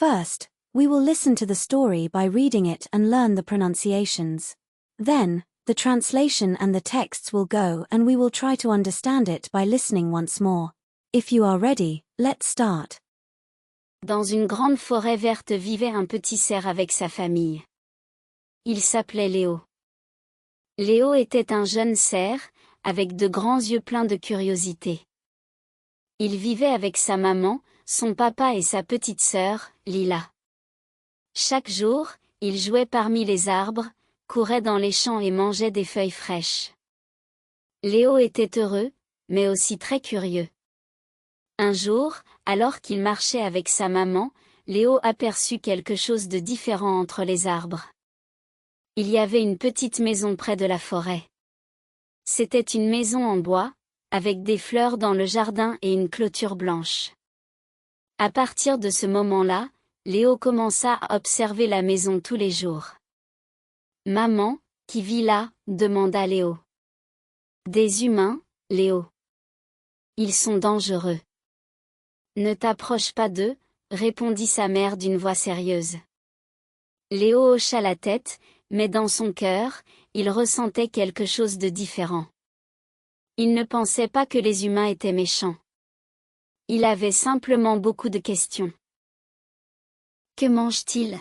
First, we will listen to the story by reading it and learn the pronunciations. Then, the translation and the texts will go and we will try to understand it by listening once more. If you are ready, let's start. Dans une grande forêt verte vivait un petit cerf avec sa famille. Il s'appelait Léo. Léo était un jeune cerf, avec de grands yeux pleins de curiosité. Il vivait avec sa maman, son papa et sa petite sœur, Lila. Chaque jour, il jouait parmi les arbres, courait dans les champs et mangeait des feuilles fraîches. Léo était heureux, mais aussi très curieux. Un jour, alors qu'il marchait avec sa maman, Léo aperçut quelque chose de différent entre les arbres. Il y avait une petite maison près de la forêt. C'était une maison en bois, avec des fleurs dans le jardin et une clôture blanche. À partir de ce moment-là, Léo commença à observer la maison tous les jours. « Maman, qui vit là ?» demanda Léo. « Des humains, Léo. Ils sont dangereux. »« Ne t'approche pas d'eux » répondit sa mère d'une voix sérieuse. Léo hocha la tête, mais dans son cœur, il ressentait quelque chose de différent. Il ne pensait pas que les humains étaient méchants. Il avait simplement beaucoup de questions. Que mangent-ils?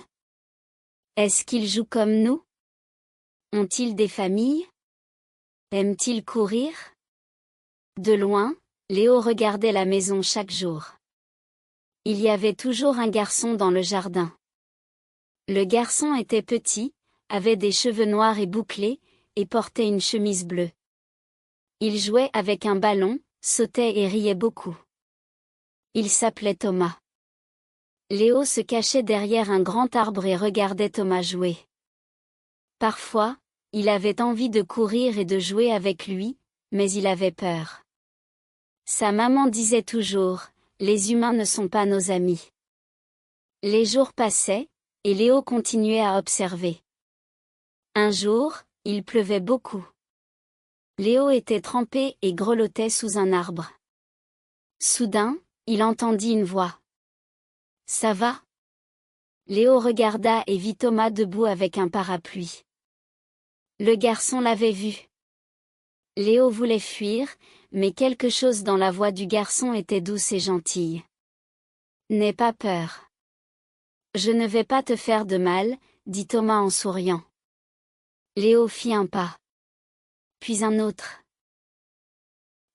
Est-ce qu'ils jouent comme nous? Ont-ils des familles? Aiment-ils courir? De loin, Léo regardait la maison chaque jour. Il y avait toujours un garçon dans le jardin. Le garçon était petit, avait des cheveux noirs et bouclés, et portait une chemise bleue. Il jouait avec un ballon, sautait et riait beaucoup. Il s'appelait Thomas. Léo se cachait derrière un grand arbre et regardait Thomas jouer. Parfois, il avait envie de courir et de jouer avec lui, mais il avait peur. Sa maman disait toujours, « Les humains ne sont pas nos amis. » Les jours passaient, et Léo continuait à observer. Un jour, il pleuvait beaucoup. Léo était trempé et grelottait sous un arbre. Soudain, il entendit une voix. « Ça va ?» Léo regarda et vit Thomas debout avec un parapluie. Le garçon l'avait vu. Léo voulait fuir, mais quelque chose dans la voix du garçon était douce et gentille. « N'aie pas peur. Je ne vais pas te faire de mal, » dit Thomas en souriant. Léo fit un pas. Puis un autre.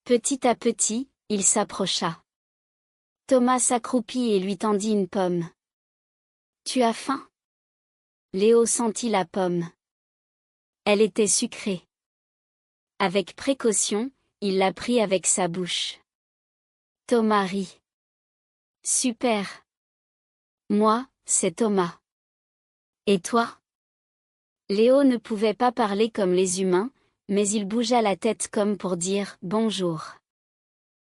Petit à petit, il s'approcha. Thomas s'accroupit et lui tendit une pomme. « Tu as faim ?» Léo sentit la pomme. Elle était sucrée. Avec précaution, il la prit avec sa bouche. Thomas rit. « Super. Moi, c'est Thomas. Et toi ?» Léo ne pouvait pas parler comme les humains, mais il bougea la tête comme pour dire « bonjour ».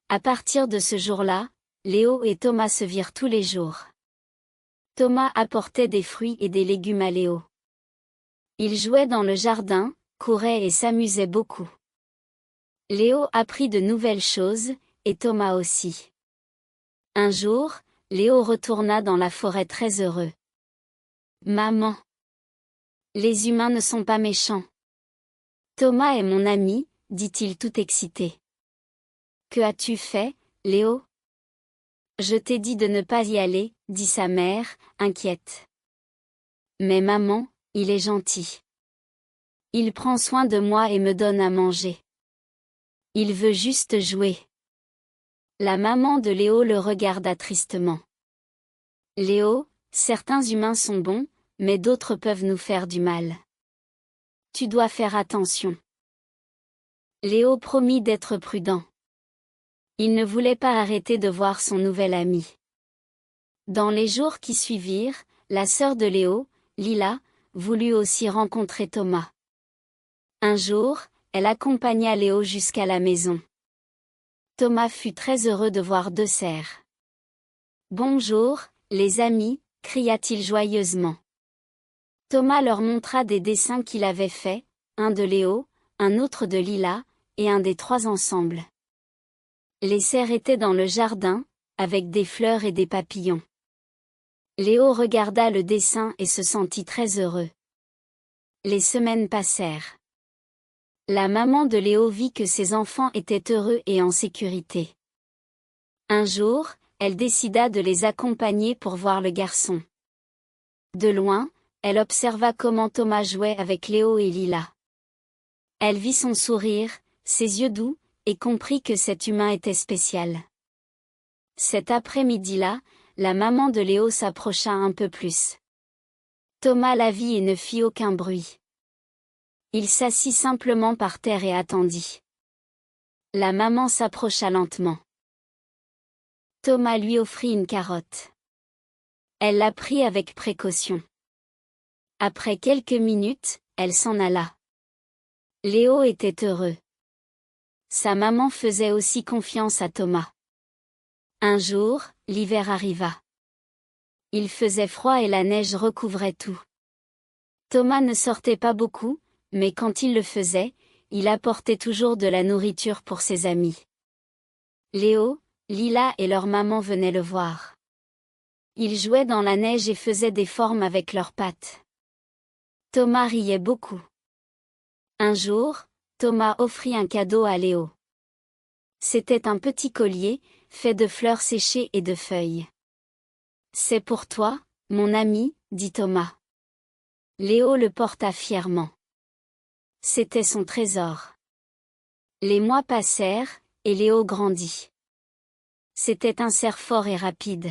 À partir de ce jour-là, Léo et Thomas se virent tous les jours. Thomas apportait des fruits et des légumes à Léo. Il jouait dans le jardin, courait et s'amusait beaucoup. Léo apprit de nouvelles choses, et Thomas aussi. Un jour, Léo retourna dans la forêt très heureux. « Maman! Les humains ne sont pas méchants. Thomas est mon ami, » dit-il tout excité. « Que as-tu fait, Léo ? » « Je t'ai dit de ne pas y aller, » dit sa mère, inquiète. « Mais maman, il est gentil. Il prend soin de moi et me donne à manger. Il veut juste jouer. » La maman de Léo le regarda tristement. « Léo, certains humains sont bons, mais d'autres peuvent nous faire du mal. Tu dois faire attention. » Léo promit d'être prudent. Il ne voulait pas arrêter de voir son nouvel ami. Dans les jours qui suivirent, la sœur de Léo, Lila, voulut aussi rencontrer Thomas. Un jour, elle accompagna Léo jusqu'à la maison. Thomas fut très heureux de voir deux cerfs. « Bonjour, les amis !» cria-t-il joyeusement. Thomas leur montra des dessins qu'il avait faits, un de Léo, un autre de Lila, et un des trois ensemble. Les cerfs étaient dans le jardin, avec des fleurs et des papillons. Léo regarda le dessin et se sentit très heureux. Les semaines passèrent. La maman de Léo vit que ses enfants étaient heureux et en sécurité. Un jour, elle décida de les accompagner pour voir le garçon. De loin, elle observa comment Thomas jouait avec Léo et Lila. Elle vit son sourire, ses yeux doux, et comprit que cet humain était spécial. Cet après-midi-là, la maman de Léo s'approcha un peu plus. Thomas la vit et ne fit aucun bruit. Il s'assit simplement par terre et attendit. La maman s'approcha lentement. Thomas lui offrit une carotte. Elle la prit avec précaution. Après quelques minutes, elle s'en alla. Léo était heureux. Sa maman faisait aussi confiance à Thomas. Un jour, l'hiver arriva. Il faisait froid et la neige recouvrait tout. Thomas ne sortait pas beaucoup, mais quand il le faisait, il apportait toujours de la nourriture pour ses amis. Léo, Lila et leur maman venaient le voir. Ils jouaient dans la neige et faisaient des formes avec leurs pattes. Thomas riait beaucoup. Un jour, Thomas offrit un cadeau à Léo. C'était un petit collier, fait de fleurs séchées et de feuilles. « C'est pour toi, mon ami, dit Thomas. Léo le porta fièrement. C'était son trésor. Les mois passèrent, et Léo grandit. C'était un cerf fort et rapide.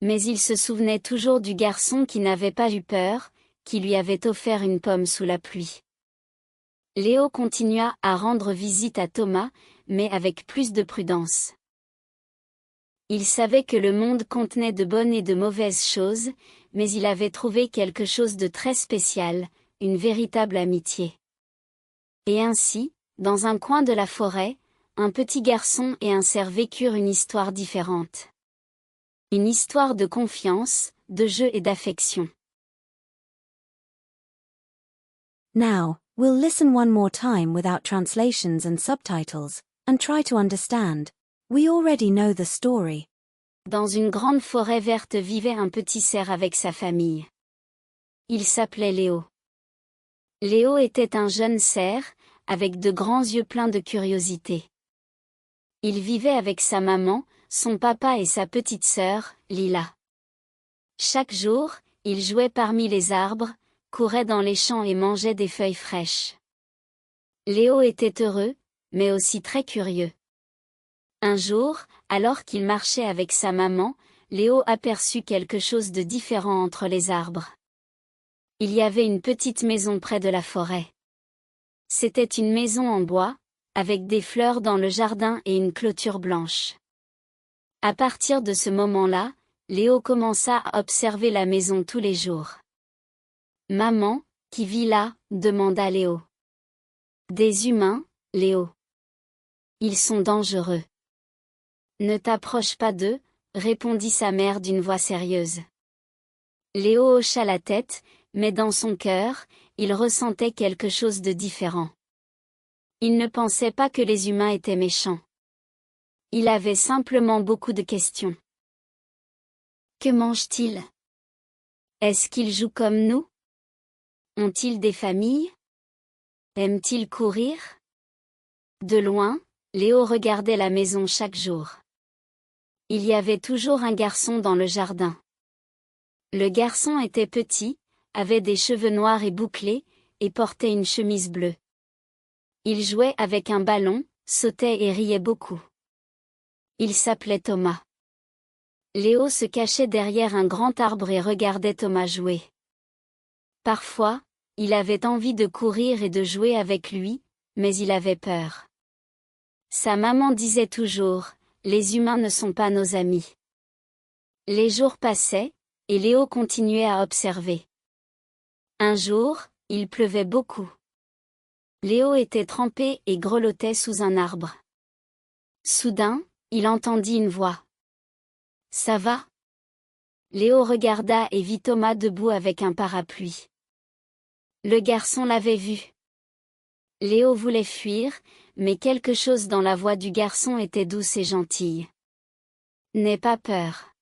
Mais il se souvenait toujours du garçon qui n'avait pas eu peur, qui lui avait offert une pomme sous la pluie. Léo continua à rendre visite à Thomas, mais avec plus de prudence. Il savait que le monde contenait de bonnes et de mauvaises choses, mais il avait trouvé quelque chose de très spécial, une véritable amitié. Et ainsi, dans un coin de la forêt, un petit garçon et un cerf vécurent une histoire différente. Une histoire de confiance, de jeu et d'affection. Now, we'll listen one more time without translations and subtitles, and try to understand. We already know the story. Dans une grande forêt verte vivait un petit cerf avec sa famille. Il s'appelait Léo. Léo était un jeune cerf, avec de grands yeux pleins de curiosité. Il vivait avec sa maman, son papa et sa petite sœur, Lila. Chaque jour, il jouait parmi les arbres, courait dans les champs et mangeait des feuilles fraîches. Léo était heureux, mais aussi très curieux. Un jour, alors qu'il marchait avec sa maman, Léo aperçut quelque chose de différent entre les arbres. Il y avait une petite maison près de la forêt. C'était une maison en bois, avec des fleurs dans le jardin et une clôture blanche. À partir de ce moment-là, Léo commença à observer la maison tous les jours. « Maman, qui vit là ?» demanda Léo. « Des humains, Léo. Ils sont dangereux. » « Ne t'approche pas d'eux, » répondit sa mère d'une voix sérieuse. Léo hocha la tête, mais dans son cœur, il ressentait quelque chose de différent. Il ne pensait pas que les humains étaient méchants. Il avait simplement beaucoup de questions. Que mangent-ils? Est-ce qu'ils jouent comme nous? Ont-ils des familles? Aiment-ils courir? De loin, Léo regardait la maison chaque jour. Il y avait toujours un garçon dans le jardin. Le garçon était petit, avait des cheveux noirs et bouclés, et portait une chemise bleue. Il jouait avec un ballon, sautait et riait beaucoup. Il s'appelait Thomas. Léo se cachait derrière un grand arbre et regardait Thomas jouer. Parfois, il avait envie de courir et de jouer avec lui, mais il avait peur. Sa maman disait toujours: les humains ne sont pas nos amis. Les jours passaient, et Léo continuait à observer. Un jour, il pleuvait beaucoup. Léo était trempé et grelottait sous un arbre. Soudain, il entendit une voix. « Ça va ?» Léo regarda et vit Thomas debout avec un parapluie. Le garçon l'avait vu. Léo voulait fuir, mais quelque chose dans la voix du garçon était douce et gentille. « N'aie pas peur.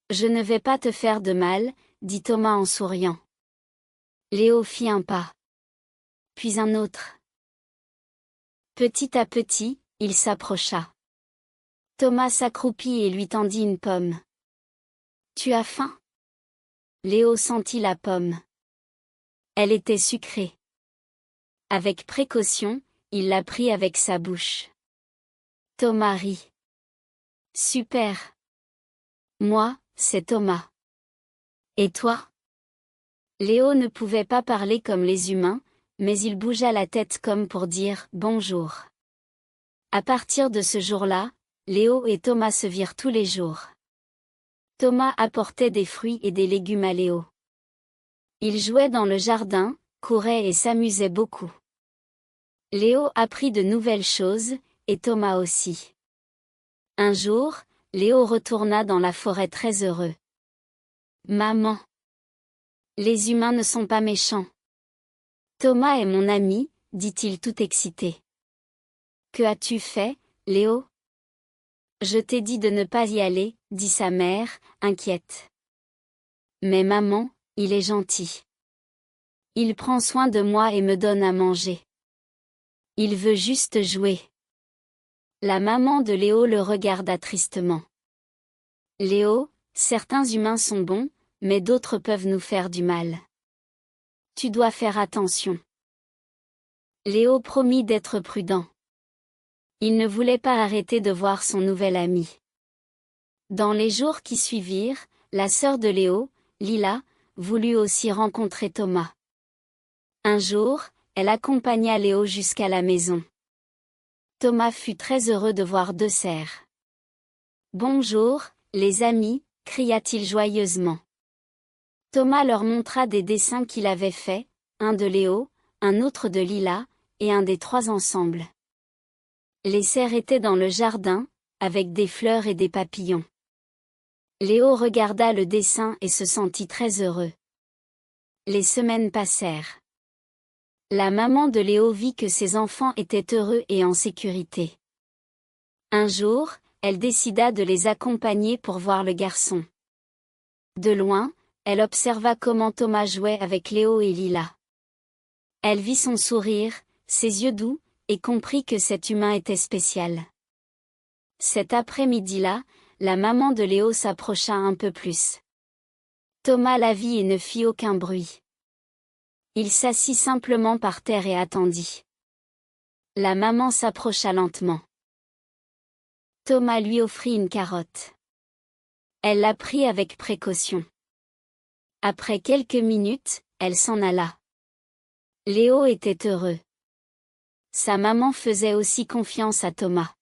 Je ne vais pas te faire de mal, dit Thomas en souriant. Léo fit un pas. Puis un autre. Petit à petit, il s'approcha. Thomas s'accroupit et lui tendit une pomme. Tu as faim? Léo sentit la pomme. Elle était sucrée. Avec précaution, il la prit avec sa bouche. Thomas rit. Super. Moi, c'est Thomas. Et toi? Léo ne pouvait pas parler comme les humains, mais il bougea la tête comme pour dire « bonjour ». À partir de ce jour-là, Léo et Thomas se virent tous les jours. Thomas apportait des fruits et des légumes à Léo. Il jouait dans le jardin, courait et s'amusait beaucoup. Léo apprit de nouvelles choses, et Thomas aussi. Un jour, Léo retourna dans la forêt très heureux. « Maman! Les humains ne sont pas méchants. Thomas est mon ami, dit-il tout excité. Que as-tu fait, Léo? Je t'ai dit de ne pas y aller, dit sa mère, inquiète. Mais maman, il est gentil. Il prend soin de moi et me donne à manger. Il veut juste jouer. La maman de Léo le regarda tristement. Léo, certains humains sont bons, mais d'autres peuvent nous faire du mal. Tu dois faire attention. Léo promit d'être prudent. Il ne voulait pas arrêter de voir son nouvel ami. Dans les jours qui suivirent, la sœur de Léo, Lila, voulut aussi rencontrer Thomas. Un jour, elle accompagna Léo jusqu'à la maison. Thomas fut très heureux de voir deux cerfs. « Bonjour, les amis », cria-t-il joyeusement. Thomas leur montra des dessins qu'il avait faits, un de Léo, un autre de Lila, et un des trois ensemble. Les cerfs étaient dans le jardin, avec des fleurs et des papillons. Léo regarda le dessin et se sentit très heureux. Les semaines passèrent. La maman de Léo vit que ses enfants étaient heureux et en sécurité. Un jour, elle décida de les accompagner pour voir le garçon. De loin, elle observa comment Thomas jouait avec Léo et Lila. Elle vit son sourire, ses yeux doux, et comprit que cet humain était spécial. Cet après-midi-là, la maman de Léo s'approcha un peu plus. Thomas la vit et ne fit aucun bruit. Il s'assit simplement par terre et attendit. La maman s'approcha lentement. Thomas lui offrit une carotte. Elle la prit avec précaution. Après quelques minutes, elle s'en alla. Léo était heureux. Sa maman faisait aussi confiance à Thomas.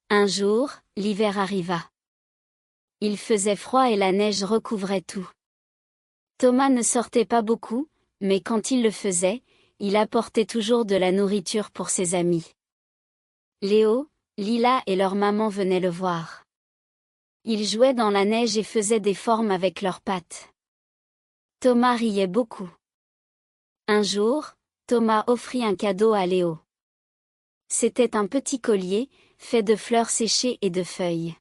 Un jour, l'hiver arriva. Il faisait froid et la neige recouvrait tout. Thomas ne sortait pas beaucoup, mais quand il le faisait, il apportait toujours de la nourriture pour ses amis. Léo, Lila et leur maman venaient le voir. Ils jouaient dans la neige et faisaient des formes avec leurs pattes. Thomas riait beaucoup. Un jour, Thomas offrit un cadeau à Léo. C'était un petit collier, fait de fleurs séchées et de feuilles.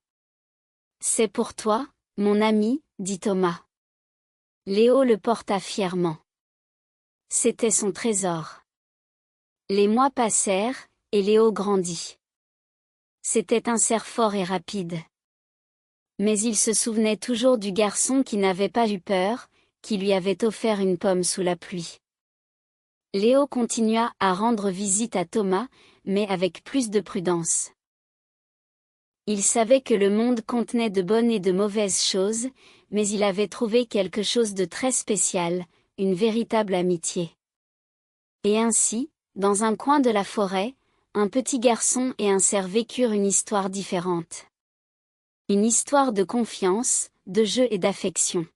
« C'est pour toi, mon ami, dit Thomas. Léo le porta fièrement. C'était son trésor. Les mois passèrent, et Léo grandit. C'était un cerf fort et rapide. Mais il se souvenait toujours du garçon qui n'avait pas eu peur, qui lui avait offert une pomme sous la pluie. Léo continua à rendre visite à Thomas, mais avec plus de prudence. Il savait que le monde contenait de bonnes et de mauvaises choses, mais il avait trouvé quelque chose de très spécial, une véritable amitié. Et ainsi, dans un coin de la forêt, un petit garçon et un cerf vécurent une histoire différente. Une histoire de confiance, de jeu et d'affection.